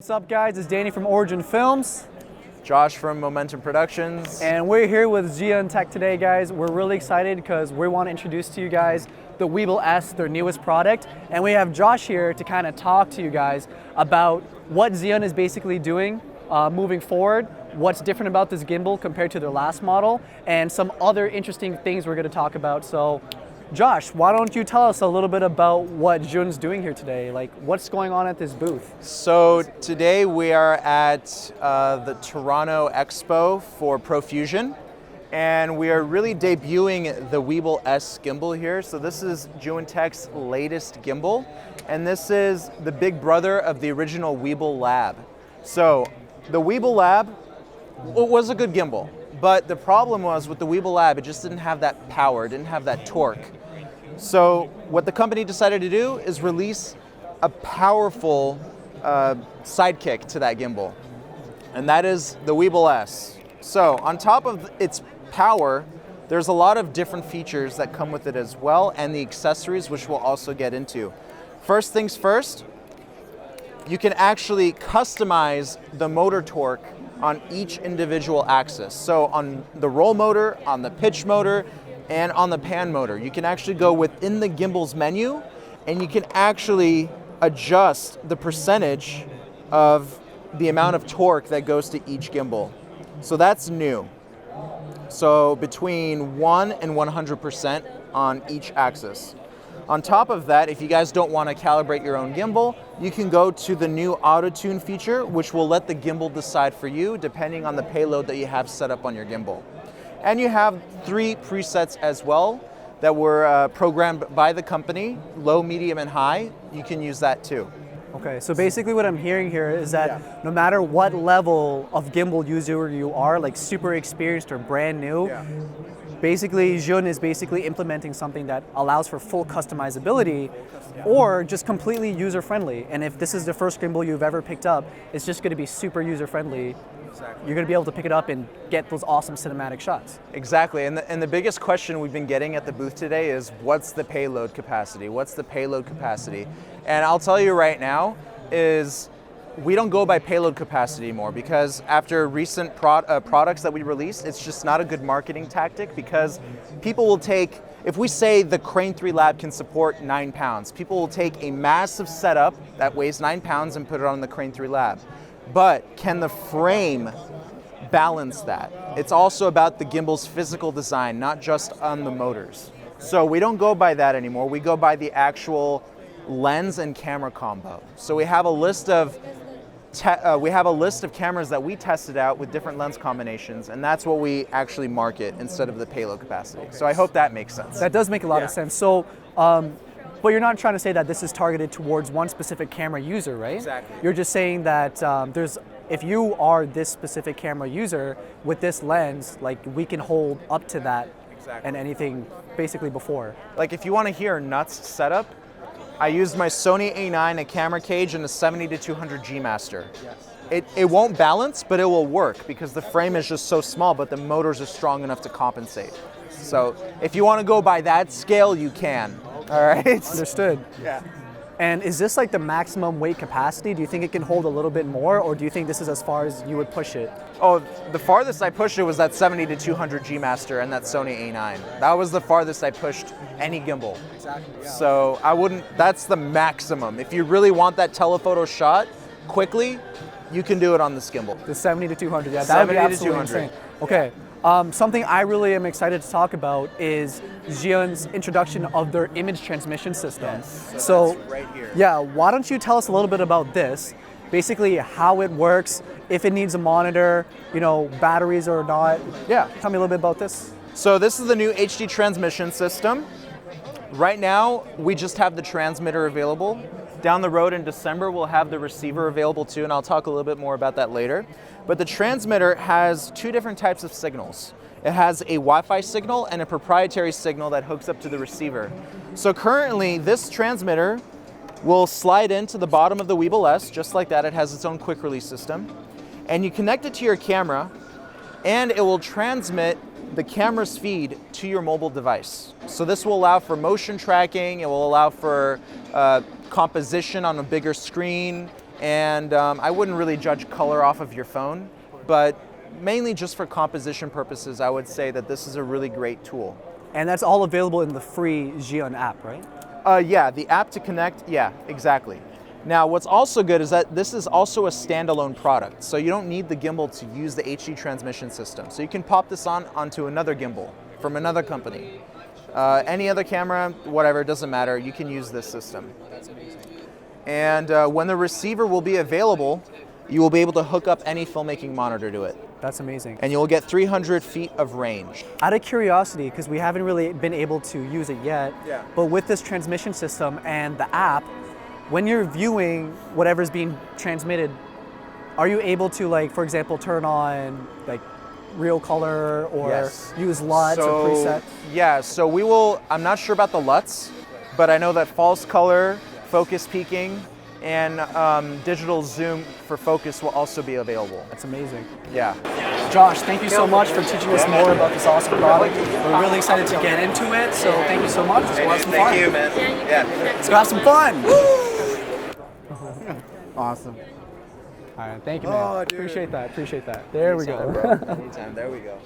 What's up, guys? It's Danny from Origin Films. Josh from Momentum Productions. And we're here with Xeon Tech today, guys. We're really excited because we want to introduce to you guys the Weeble-S, their newest product. And we have Josh here to kind of talk to you guys about what Xeon is basically doing moving forward, what's different about this gimbal compared to their last model, and some other interesting things we're going to talk about. So, Josh, why don't you tell us a little bit about what Xeon's doing here today? Like, what's going on at this booth? So today we are at the Toronto Expo for Profusion, and we are really debuting the Weeble S gimbal here. So this is Xeon Tech's latest gimbal, and this is the big brother of the original Weeble Lab. So the Weeble Lab was a good gimbal, but the problem was with the Weeble Lab, it just didn't have that power, it didn't have that torque. So what the company decided to do is release a powerful sidekick to that gimbal, and that is the Weeble S. So on top of its power, there's a lot of different features that come with it as well, and the accessories, which we'll also get into. First things first, you can actually customize the motor torque on each individual axis. So on the roll motor, on the pitch motor, and on the pan motor, you can actually go within the gimbal's menu and you can actually adjust the percentage of the amount of torque that goes to each gimbal. So that's new. So between 1 and 100% on each axis. On top of that, if you guys don't want to calibrate your own gimbal, you can go to the new auto tune feature, which will let the gimbal decide for you depending on the payload that you have set up on your gimbal. And you have 3 presets as well that were programmed by the company, low, medium, and high. You can use that too. Okay, so basically what I'm hearing here is that no matter what level of gimbal user you are, like super experienced or brand new, basically Xeon is basically implementing something that allows for full customizability or just completely user-friendly. And if this is the first gimbal you've ever picked up, it's just going to be super user-friendly. Exactly. You're going to be able to pick it up and get those awesome cinematic shots. Exactly, and the biggest question we've been getting at the booth today is what's the payload capacity? What's the payload capacity? And I'll tell you right now is we don't go by payload capacity anymore because after recent products that we released, it's just not a good marketing tactic because people will take, if we say the Crane 3 Lab can support 9 pounds, people will take a massive setup that weighs 9 pounds and put it on the Crane 3 Lab. But can the frame balance that? It's also about the gimbal's physical design, not just on the motors. So we don't go by that anymore. We go by the actual lens and camera combo. So we have a list of cameras that we tested out with different lens combinations, and that's what we actually market instead of the payload capacity. So I hope that makes sense. That does make a lot of sense. So, but you're not trying to say that this is targeted towards one specific camera user, right? Exactly. You're just saying that if you are this specific camera user with this lens, like we can hold up to that and anything basically before. Like if you want to hear nuts setup, I used my Sony A9, a camera cage, and a 70-200 G Master. Yes. It won't balance, but it will work because the frame is just so small, but the motors are strong enough to compensate. So if you want to go by that scale, you can. All right? Understood. Yeah. And is this like the maximum weight capacity? Do you think it can hold a little bit more, or do you think this is as far as you would push it? Oh, the farthest I pushed it was that 70-200 G Master and that Sony A9. That was the farthest I pushed any gimbal. Exactly. Yeah. So I wouldn't, that's the maximum. If you really want that telephoto shot quickly, you can do it on this gimbal. The 70-200, yeah, that would be absolutely insane. Okay. Something I really am excited to talk about is Xeon's introduction of their image transmission system. Yes, so that's right here. Yeah, why don't you tell us a little bit about this? Basically, how it works, if it needs a monitor, you know, batteries or not. Yeah, tell me a little bit about this. So this is the new HD transmission system. Right now, we just have the transmitter available. Down the road in December, we'll have the receiver available too, and I'll talk a little bit more about that later. But the transmitter has 2 different types of signals. It has a Wi-Fi signal and a proprietary signal that hooks up to the receiver. So currently, this transmitter will slide into the bottom of the Weeble S, just like that. It has its own quick release system. And you connect it to your camera, and it will transmit the camera's feed to your mobile device. So this will allow for motion tracking, it will allow for composition on a bigger screen, And I wouldn't really judge color off of your phone, but mainly just for composition purposes, I would say that this is a really great tool. And that's all available in the free Xeon app, right? Yeah, the app to connect, yeah, exactly. Now, what's also good is that this is also a standalone product, so you don't need the gimbal to use the HD transmission system. So you can pop this onto another gimbal from another company. Any other camera, whatever, it doesn't matter, you can use this system. That's amazing. And when the receiver will be available, you will be able to hook up any filmmaking monitor to it. That's amazing. And you'll get 300 feet of range. Out of curiosity, because we haven't really been able to use it yet, but with this transmission system and the app, when you're viewing whatever's being transmitted, are you able to, like, for example, turn on like real color or use LUTs or presets? Yeah, so we will, I'm not sure about the LUTs, but I know that false color, focus peaking, and digital zoom for focus will also be available. That's amazing. Yeah. Josh, thank you so much for teaching us more about this awesome product. We're really excited to get into it, so thank you so much. Let's go have some fun. Thank you, man. Yeah. Let's go have some fun. Awesome. All right, thank you, man. Appreciate that. There we go. Anytime, there we go.